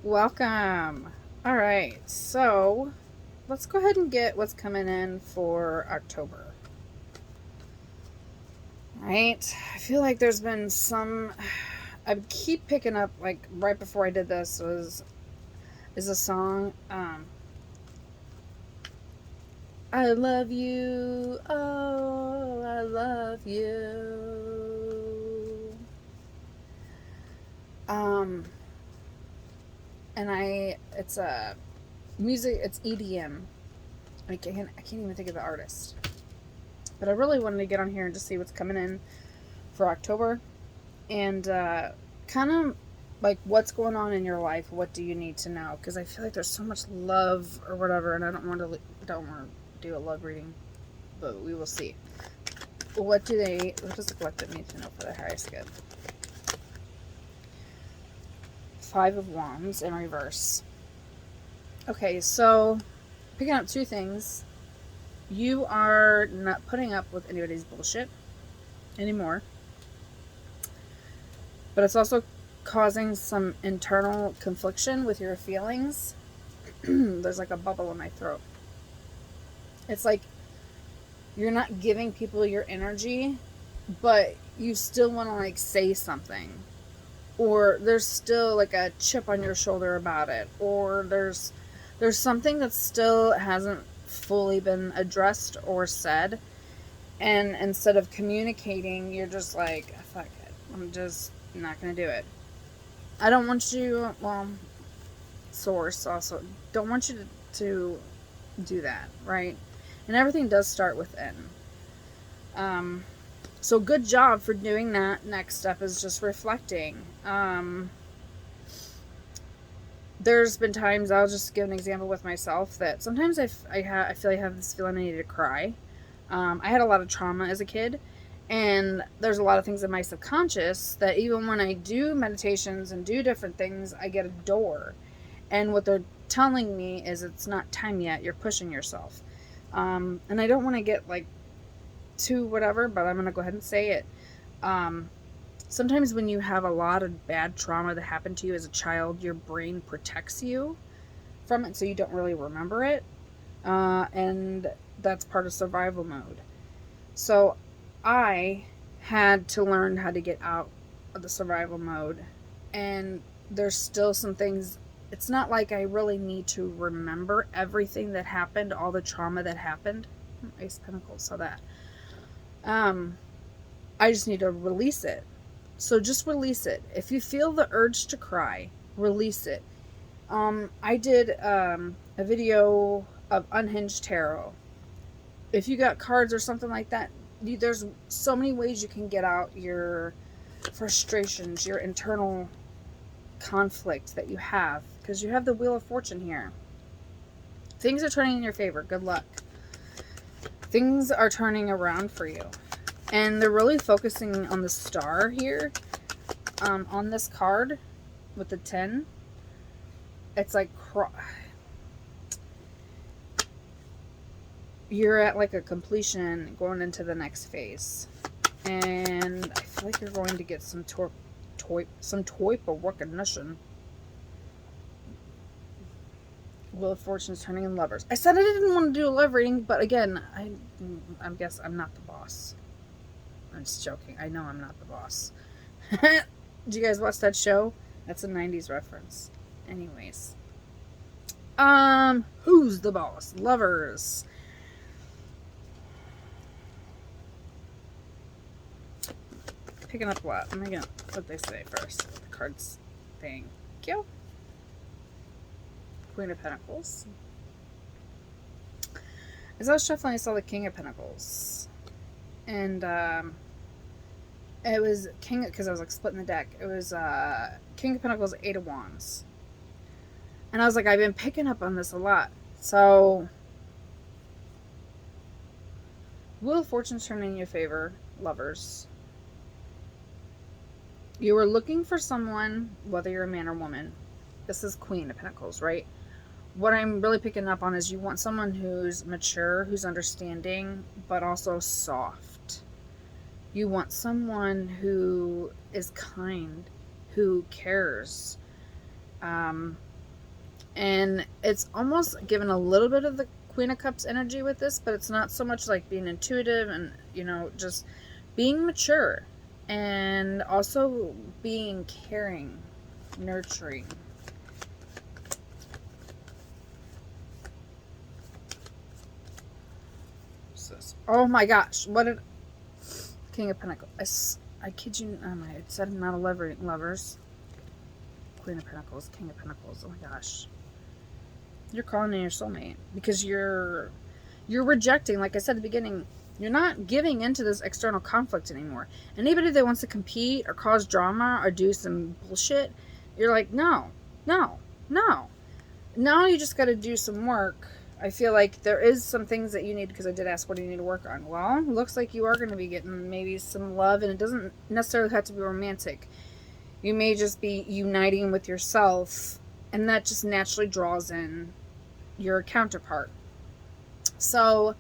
Welcome. All right, so let's go ahead and get what's coming in for October. All right, I feel like there's been some. I keep picking up like right before I did this is a song. I love you. Oh, I love you. Um, and it's a music. It's EDM. I can't even think of the artist. But I really wanted to get on here and just see what's coming in for October and kind of like what's going on in your life. What do you need to know? Because I feel like there's so much love or whatever, and I don't want to do a love reading, but we will see. What does the collective need to know for the highest good? Five of Wands in reverse. Okay, so picking up two things. You are not putting up with anybody's bullshit anymore. But it's also causing some internal confliction with your feelings. There's like a bubble in my throat. It's like you're not giving people your energy, but you still want to like say something. Or there's still like a chip on your shoulder about it. Or there's something that still hasn't fully been addressed or said. And instead of communicating, you're just like, fuck it. I'm just not going to do it. I don't want you, well, source also, don't want you to do that, right? And everything does start within. Um, so good job for doing that. Next step is just reflecting. There's been times, I'll just give an example with myself, that sometimes I feel I have this feeling I need to cry. I had a lot of trauma as a kid, and there's a lot of things in my subconscious that even when I do meditations and do different things, I get a door. And what they're telling me is it's not time yet, you're pushing yourself. And I don't want to get like too whatever, but I'm going to go ahead and say it. Sometimes when you have a lot of bad trauma that happened to you as a child, your brain protects you from it so you don't really remember it. And that's part of survival mode. So I had to learn how to get out of the survival mode. And there's still some things. It's not like I really need to remember everything that happened, all the trauma that happened. Ace of Pentacles, saw that. I just need to release it. So just release it. If you feel the urge to cry, release it. I did a video of Unhinged Tarot. If you got cards or something like that, there's so many ways you can get out your frustrations, your internal conflict that you have, because you have the Wheel of Fortune here. Things are turning in your favor. Good luck. Things are turning around for you. And they're really focusing on the star here. On this card with the 10. It's like you're at like a completion going into the next phase. And I feel like you're going to get some type of recognition. Wheel of Fortune's turning in Lovers. I said I didn't want to do a love reading, but again, I guess I'm not the boss. I'm just joking. I know I'm not the boss. Did you guys watch that show? That's a 90s reference. Anyways. Who's the boss? Lovers. Picking up what? I'm gonna what they say first. The cards thing. Thank you. Queen of Pentacles. As I was shuffling, I saw the King of Pentacles. And it was King, because I was like splitting the deck. It was King of Pentacles, Eight of Wands. And I was like, I've been picking up on this a lot. So, Wheel of Fortune's turning in your favor, Lovers. You were looking for someone, whether you're a man or woman. This is Queen of Pentacles, right? What I'm really picking up on is you want someone who's mature, who's understanding, but also soft. You want someone who is kind, who cares. And it's almost given a little bit of the Queen of Cups energy with this, but it's not so much like being intuitive and, just being mature and also being caring, nurturing. Oh my gosh, what did King of Pentacles? I kid you, I said I'm not a lovers. Queen of Pentacles, King of Pentacles. Oh my gosh, you're calling in your soulmate because you're rejecting. Like I said at the beginning, you're not giving into this external conflict anymore. Anybody that wants to compete or cause drama or do some bullshit, you're like, no. Now you just got to do some work. I feel like there is some things that you need, because I did ask, what do you need to work on? Well, it looks like you are going to be getting maybe some love, and it doesn't necessarily have to be romantic. You may just be uniting with yourself, and that just naturally draws in your counterpart. So,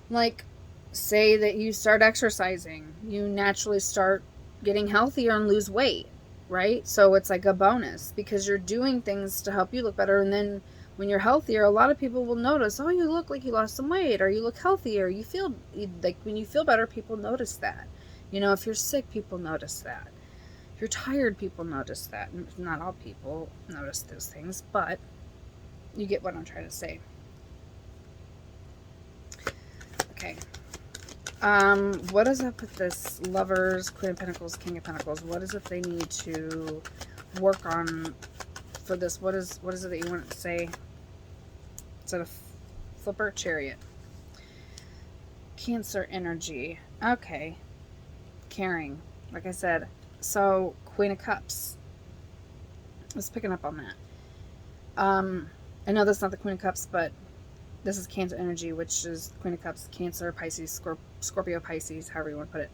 like, say that you start exercising, you naturally start getting healthier and lose weight, right? So it's like a bonus because you're doing things to help you look better, and then when you're healthier, a lot of people will notice, oh, you look like you lost some weight, or you look healthier. You feel like when you feel better, people notice that. If you're sick, people notice that. If you're tired, people notice that. Not all people notice those things, but you get what I'm trying to say. Okay. What is up with this Lovers, Queen of Pentacles, King of Pentacles? What is it they need to work on for this? What is it that you want to say? Is it a Flipper? Chariot. Cancer energy. Okay. Caring. Like I said. So, Queen of Cups. I was picking up on that. I know that's not the Queen of Cups, but this is Cancer energy, which is Queen of Cups, Cancer, Pisces, Scorpio, Pisces, however you want to put it.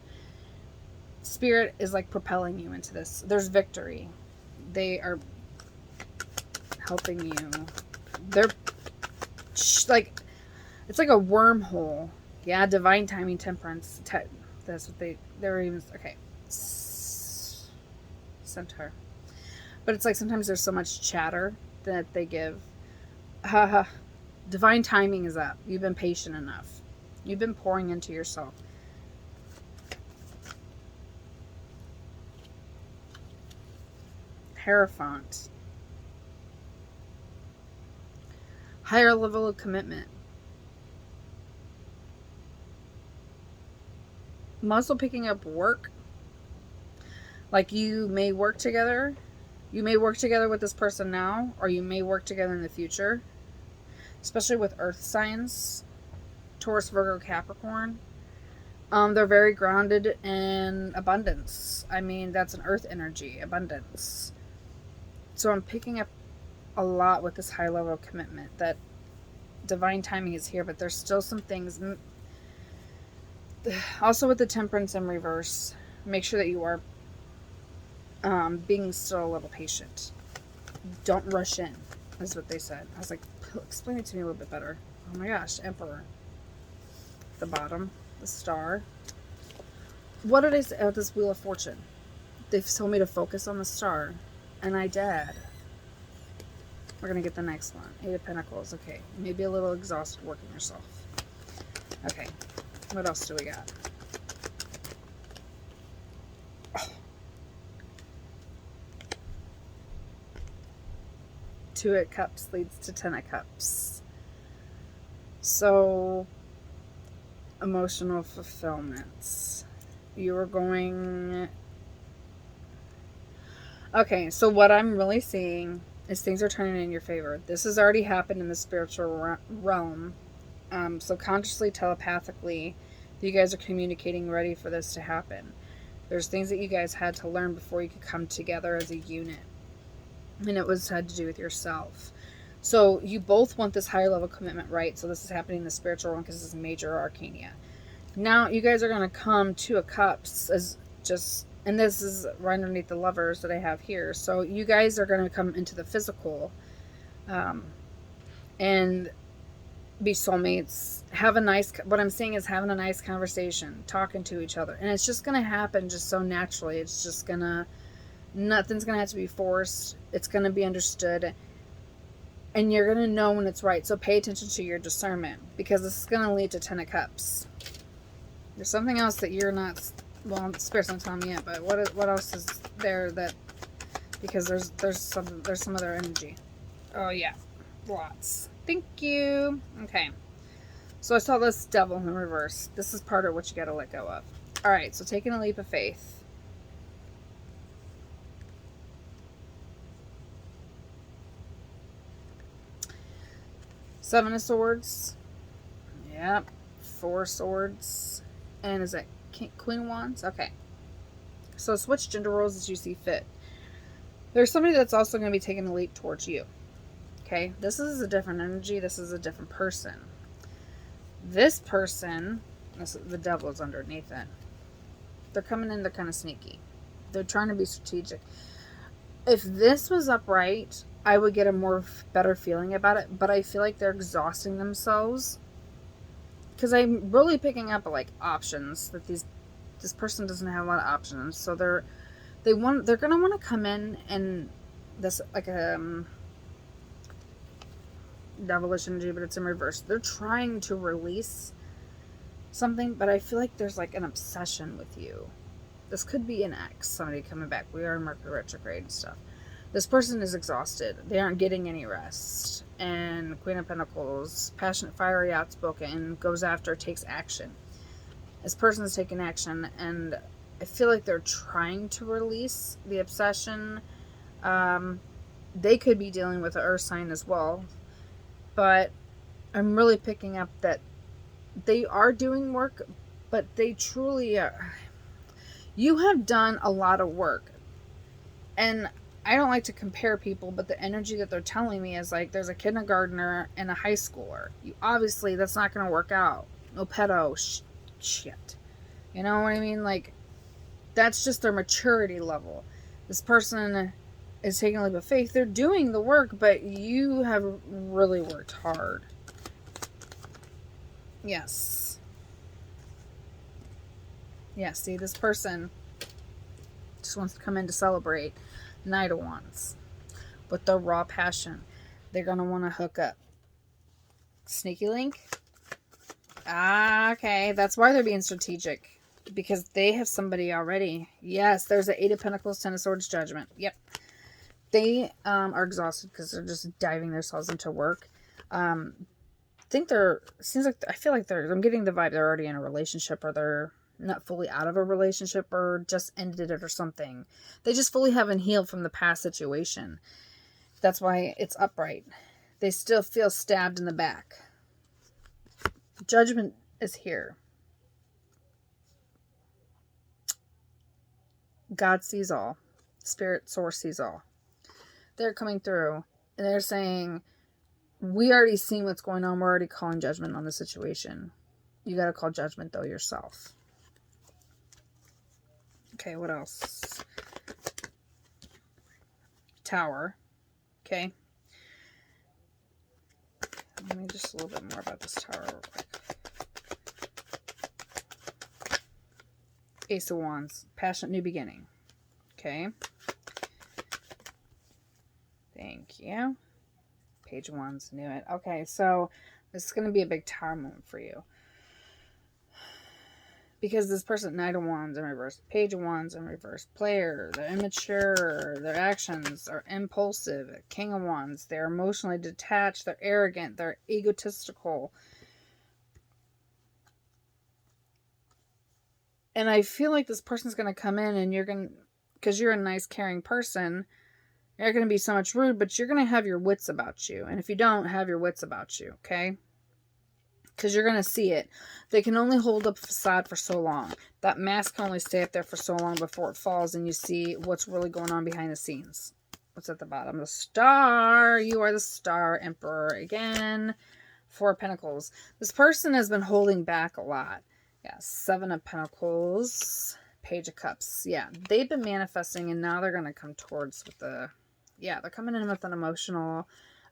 Spirit is like propelling you into this. There's victory. They are helping you. They're like, it's like a wormhole. Yeah, divine timing, temperance. That's what they're even, okay. Centaur. But it's like sometimes there's so much chatter that they give. Divine timing is up. You've been patient enough. You've been pouring into yourself. Hierophant. Higher level of commitment. I'm also picking up work. Like, you may work together. You may work together with this person now, or you may work together in the future. Especially with earth signs. Taurus, Virgo, Capricorn. They're very grounded in abundance. I mean, that's an earth energy, abundance. So I'm picking up a lot with this high level of commitment, that divine timing is here, but there's still some things. Also with the temperance in reverse, make sure that you are being still a little patient. Don't rush in, is what they said. I was like, explain it to me a little bit better. Oh my gosh, Emperor. The bottom, the star. What did I say about this Wheel of Fortune? They told me to focus on the star, and I did. We're going to get the next one. Eight of Pentacles. Okay. Maybe a little exhausted working yourself. Okay. What else do we got? Oh. Two of Cups leads to Ten of Cups. So, emotional fulfillments. You are going... Okay, so what I'm really seeing is things are turning in your favor. This has already happened in the spiritual realm. Subconsciously, telepathically, you guys are communicating, ready for this to happen. There's things that you guys had to learn before you could come together as a unit. And it had to do with yourself. So you both want this higher level commitment, right? So this is happening in the spiritual realm because this is major arcana. Now you guys are going to come to a Cups as just... And this is right underneath the Lovers that I have here. So you guys are going to come into the physical and be soulmates. Have a nice... What I'm saying is having a nice conversation. Talking to each other. And it's just going to happen just so naturally. It's just going to... Nothing's going to have to be forced. It's going to be understood. And you're going to know when it's right. So pay attention to your discernment, because this is going to lead to 10 of Cups. There's something else that you're not, well, Spirit's not telling me yet, but what else is there that, because there's some other energy. Oh yeah, lots. Thank you. Okay. So I saw this Devil in reverse. This is part of what you got to let go of. All right, so taking a leap of faith. Seven of Swords. Yep. 4 swords. And is that Queen of Wands? Okay. So switch gender roles as you see fit. There's somebody that's also going to be taking a leap towards you. Okay? This is a different energy. This is a different person. This person, the devil is underneath it. They're coming in, they're kind of sneaky. They're trying to be strategic. If this was upright, I would get a better feeling about it, but I feel like they're exhausting themselves. Because I'm really picking up like options that this person doesn't have a lot of options. So they're gonna want to come in and this like a devilish energy, but it's in reverse. They're trying to release something, but I feel like there's like an obsession with you. This could be an ex, somebody coming back. We are in Mercury retrograde and stuff. This person is exhausted. They aren't getting any rest. And Queen of Pentacles, passionate, fiery, outspoken, goes after, takes action. This person is taking action, and I feel like they're trying to release the obsession. They could be dealing with an earth sign as well. But I'm really picking up that they are doing work, but they truly are. You have done a lot of work. And I don't like to compare people, but the energy that they're telling me is like there's a kindergartner and a high schooler. You obviously, that's not going to work out. No pedo shit. You know what I mean? Like, that's just their maturity level. This person is taking a leap of faith. They're doing the work, but you have really worked hard. Yes. Yeah, see, this person just wants to come in to celebrate. Knight of Wands. With their raw passion. They're going to want to hook up. Sneaky link? Ah, okay. That's why they're being strategic. Because they have somebody already. Yes, there's an 8 of Pentacles, 10 of Swords, Judgment. Yep. They are exhausted because they're just diving themselves into work. I feel like I'm getting the vibe they're already in a relationship, or they're not fully out of a relationship, or just ended it or something. They just fully haven't healed from the past situation. That's why it's upright. They still feel stabbed in the back. Judgment is here. God sees all. Spirit source sees all. They're coming through and they're saying, we already seen what's going on. We're already calling judgment on the situation. You got to call judgment though yourself. Okay, what else? Tower. Okay. Let me just a little bit more about this tower real quick. Ace of Wands. Passionate new beginning. Okay. Thank you. Page of Wands. Knew it. Okay, so this is going to be a big tower moment for you. Because this person, Knight of Wands in reverse, Page of Wands in reverse, player, they're immature, their actions are impulsive, King of Wands, they're emotionally detached, they're arrogant, they're egotistical. And I feel like this person's going to come in and because you're a nice, caring person, you're going to be so much rude, but you're going to have your wits about you. And if you don't, have your wits about you, okay? Because you're going to see it. They can only hold up a facade for so long. That mask can only stay up there for so long before it falls and you see what's really going on behind the scenes. What's at the bottom? The Star. You are the Star Emperor again. 4 of Pentacles. This person has been holding back a lot. Yeah, 7 of Pentacles. Page of Cups. Yeah, they've been manifesting and now they're going to come towards with the... Yeah, they're coming in with an emotional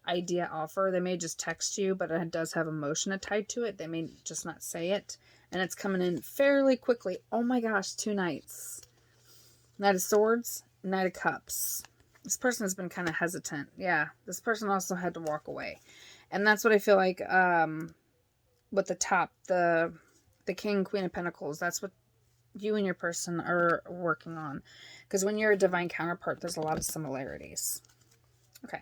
idea offer. They may just text you, but it does have emotion tied to it. They may just not say it, and it's coming in fairly quickly. Oh my gosh, 2 knights. Knight of Swords, Knight of Cups. This person has been kind of hesitant. Yeah, this person also had to walk away. And that's what I feel like with the top, the King, Queen of Pentacles. That's what you and your person are working on. Because when you're a divine counterpart, there's a lot of similarities. Okay.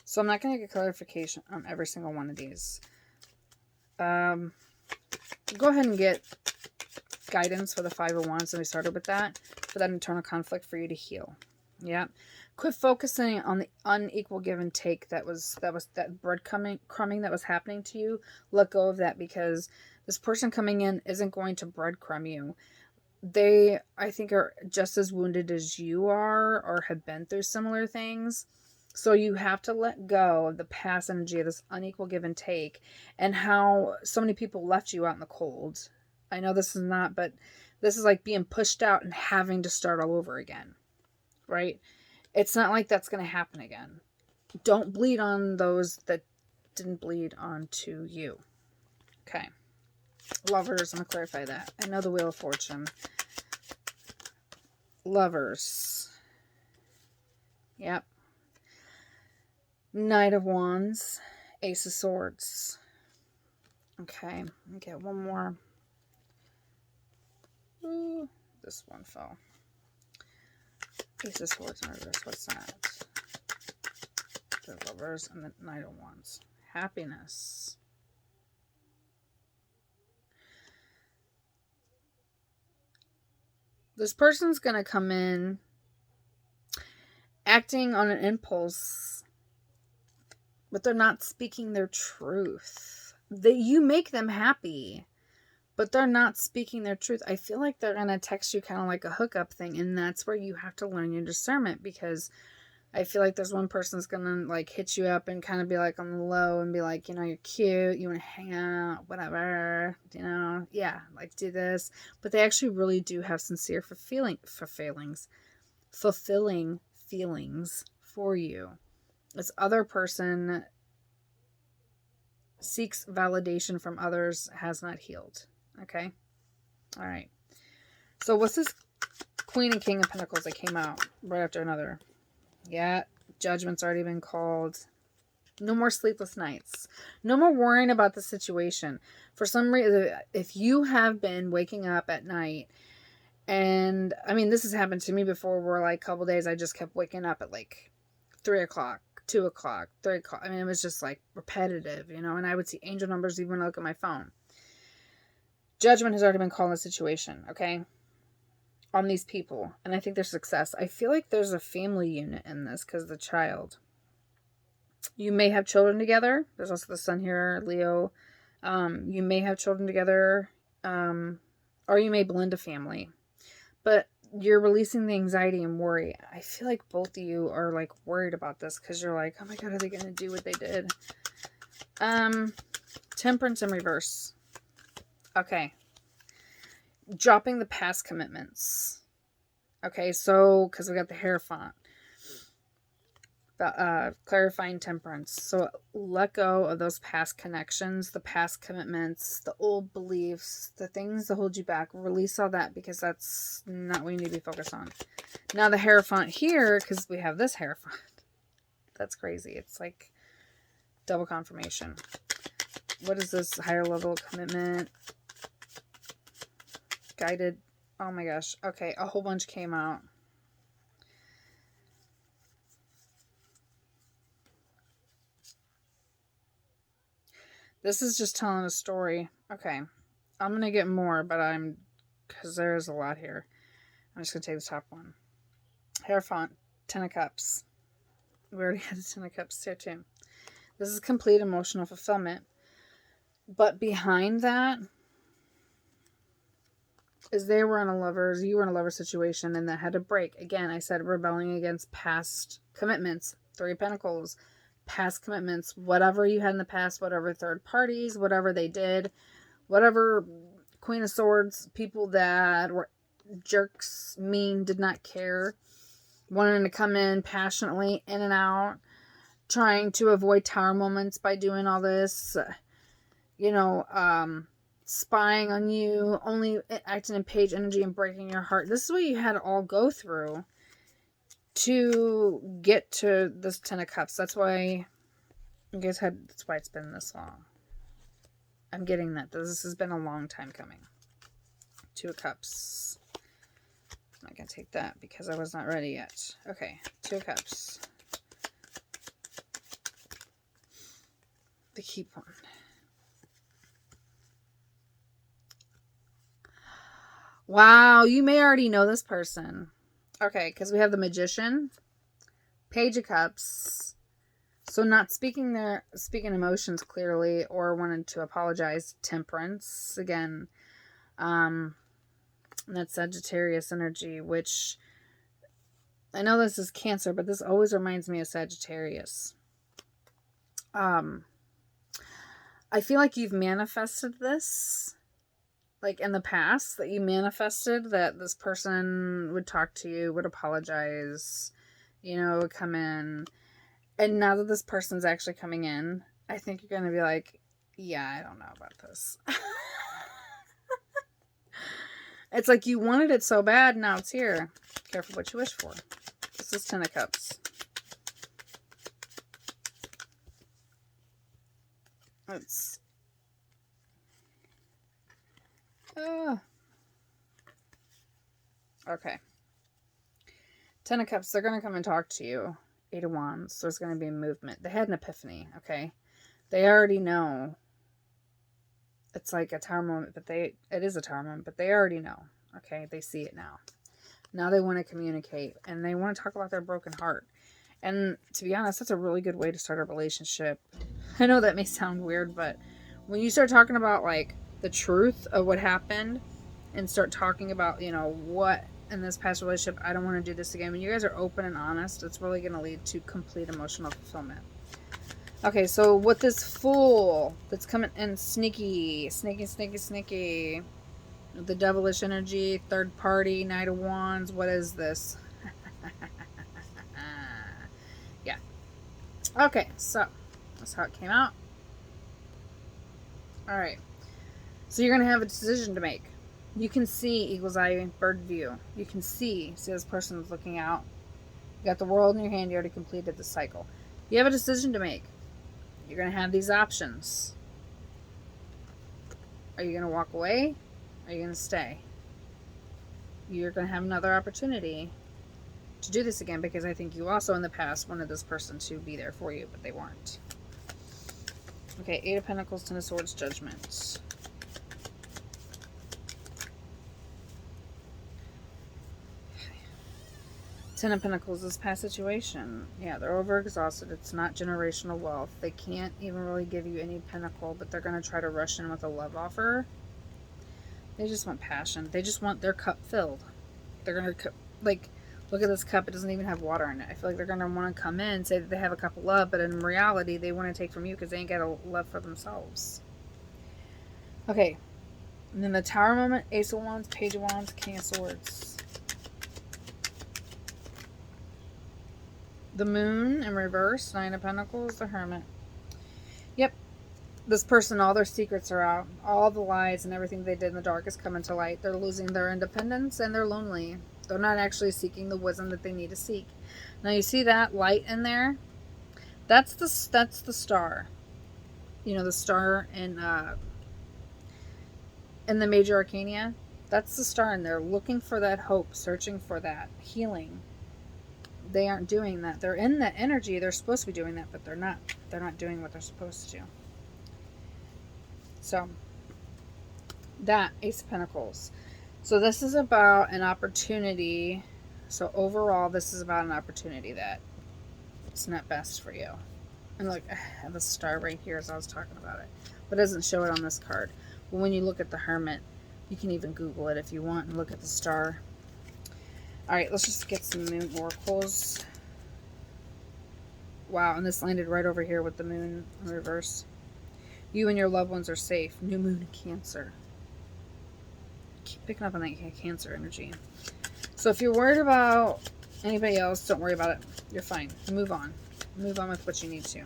So I'm not going to get clarification on every single one of these. Go ahead and get guidance for the Five of Wands, and we started with that, for that internal conflict for you to heal. Yeah. Quit focusing on the unequal give and take that breadcrumbing that was happening to you. Let go of that, because this person coming in isn't going to breadcrumb you. They, I think, are just as wounded as you are, or have been through similar things. So you have to let go of the past energy of this unequal give and take, and how so many people left you out in the cold. I know this is not, but this is like being pushed out and having to start all over again, right? It's not like that's going to happen again. Don't bleed on those that didn't bleed onto you. Okay. Lovers, I'm going to clarify that. I know the Wheel of Fortune. Lovers. Yep. Knight of Wands. Ace of Swords. Okay. Okay, one more. Ooh, this one fell. Ace of Swords in reverse. What's that? The Lovers and the Knight of Wands. Happiness. This person's going to come in acting on an impulse, but they're not speaking their truth. You make them happy, but they're not speaking their truth. I feel like they're going to text you kind of like a hookup thing, and that's where you have to learn your discernment, because I feel like there's one person's going to like hit you up and kind of be like on the low and be like, you know, you're cute, you want to hang out, whatever, you know, yeah, like do this. But they actually really do have sincere fulfilling feelings for you. This other person seeks validation from others, has not healed. Okay. All right. So what's this Queen and King of Pentacles that came out right after another? Yeah, Judgment's already been called. No more sleepless nights. No more worrying about the situation. For some reason, if you have been waking up at night, and I mean, this has happened to me before, where like a couple days I just kept waking up at like 3 o'clock, 2 o'clock, 3 o'clock. I mean, it was just like repetitive, you know, and I would see angel numbers even when I look at my phone. Judgment has already been called in the situation, okay? On these people, and I think there's success. I feel like there's a family unit in this because the child. You may have children together. There's also the sun here, Leo. You may have children together, or you may blend a family. But you're releasing the anxiety and worry. I feel like both of you are like worried about this because you're like, oh my God, are they going to do what they did? Temperance in reverse. Okay. Dropping the past commitments. Okay, so, because we got the Hierophant. The clarifying Temperance. So, let go of those past connections, the past commitments, the old beliefs, the things that hold you back. Release all that, because that's not what you need to be focused on. Now, the Hierophant here, because we have this Hierophant. That's crazy. It's like double confirmation. What is this? Higher level commitment. Guided. Oh my gosh. Okay, a whole bunch came out. This is just telling a story. Okay. I'm going to get more, but because there's a lot here. I'm just going to take the top one. Hierophant, 10 of Cups. We already had the 10 of Cups here too. This is complete emotional fulfillment. But behind that is you were in a lover situation, and that had to break. Again, I said rebelling against past commitments. 3 of Pentacles, past commitments, whatever you had in the past, whatever third parties, whatever they did, whatever Queen of Swords, people that were jerks, mean, did not care, wanting to come in passionately, in and out, trying to avoid tower moments by doing all this, spying on you, only acting in page energy and breaking your heart. This is what you had to all go through. to get to this Ten of Cups. That's why you guys had, that's why it's been this long. I'm getting that. This has been a long time coming. Two of Cups. I'm not going to take that because I was not ready yet. Okay, Two of Cups. The Keep one. Wow, you may already know this person. Okay, because we have the Magician, Page of Cups. So not speaking emotions clearly or wanted to apologize. Temperance again. And that's Sagittarius energy, which I know this is Cancer, but this always reminds me of Sagittarius. I feel like you've manifested this, like in the past, that you manifested that this person would talk to you, would apologize, would come in. And now that this person's actually coming in, I think you're going to be like, yeah, I don't know about this. It's like you wanted it so bad, now it's here. Careful what you wish for. This is Ten of Cups. It's... okay. Ten of Cups, they're going to come and talk to you. Eight of Wands, there's going to be a movement. They had an epiphany, okay? They already know. It's like a tower moment, but it is a tower moment, but they already know, okay? They see it now. Now they want to communicate, and they want to talk about their broken heart. And to be honest, that's a really good way to start a relationship. I know that may sound weird, but when you start talking about, like, the truth of what happened and start talking about, what in this past relationship, I don't want to do this again. When you guys are open and honest, it's really going to lead to complete emotional fulfillment. Okay, so with this Fool that's coming in sneaky, the devilish energy, third party, Knight of Wands, what is this? Yeah. Okay, so that's how it came out. Alright. So you're going to have a decision to make. You can see eagle's eye bird view. You can see this person's looking out. You got the world in your hand. You already completed the cycle. You have a decision to make. You're going to have these options. Are you going to walk away? Are you going to stay? You're going to have another opportunity to do this again, because I think you also in the past wanted this person to be there for you, but they weren't. Okay, Eight of Pentacles, Ten of Swords, Judgment. Ten of Pentacles, this past situation. Yeah, they're overexhausted. It's not generational wealth. They can't even really give you any pentacle, but they're going to try to rush in with a love offer. They just want passion. They just want their cup filled. They're going to, like, look at this cup. It doesn't even have water in it. I feel like they're going to want to come in and say that they have a cup of love, but in reality, they want to take from you because they ain't got a love for themselves. Okay. And then the Tower moment, Ace of Wands, Page of Wands, King of Swords. The Moon in reverse, Nine of Pentacles, the Hermit. Yep. This person, all their secrets are out. All the lies and everything they did in the dark is coming to light. They're losing their independence and they're lonely. They're not actually seeking the wisdom that they need to seek. Now you see that light in there? That's the star. The star in the Major Arcana. That's the star in there, looking for that hope, searching for that healing. They aren't doing that. They're in that energy. They're supposed to be doing that, but they're not. They're not doing what they're supposed to. So, that Ace of Pentacles. So this is about an opportunity. So overall, this is about an opportunity that it's not best for you. And look, I have a star right here as I was talking about it. But it doesn't show it on this card. But when you look at the Hermit, you can even Google it if you want and look at the star. Alright, let's just get some moon oracles. Wow, and this landed right over here with the moon in reverse. You and your loved ones are safe. New moon in Cancer. Keep picking up on that Cancer energy. So if you're worried about anybody else, don't worry about it. You're fine. Move on. Move on with what you need to.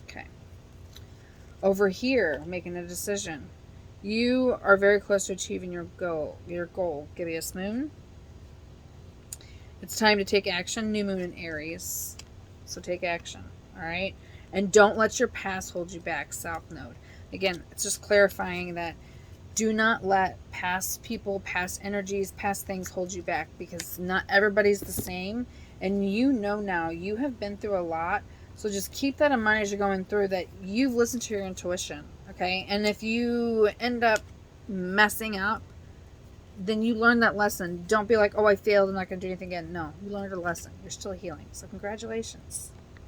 Okay. Over here, making a decision. You are very close to achieving your goal. Gibeus Moon. It's time to take action. New moon in Aries. So take action. All right. And don't let your past hold you back. South Node. Again, it's just clarifying that do not let past people, past energies, past things hold you back, because not everybody's the same. And you know now, you have been through a lot. So just keep that in mind as you're going through, that you've listened to your intuition. Okay. And if you end up messing up, then you learn that lesson. Don't be like, oh, I failed, I'm not going to do anything again. No, you learned a lesson. You're still healing. So congratulations.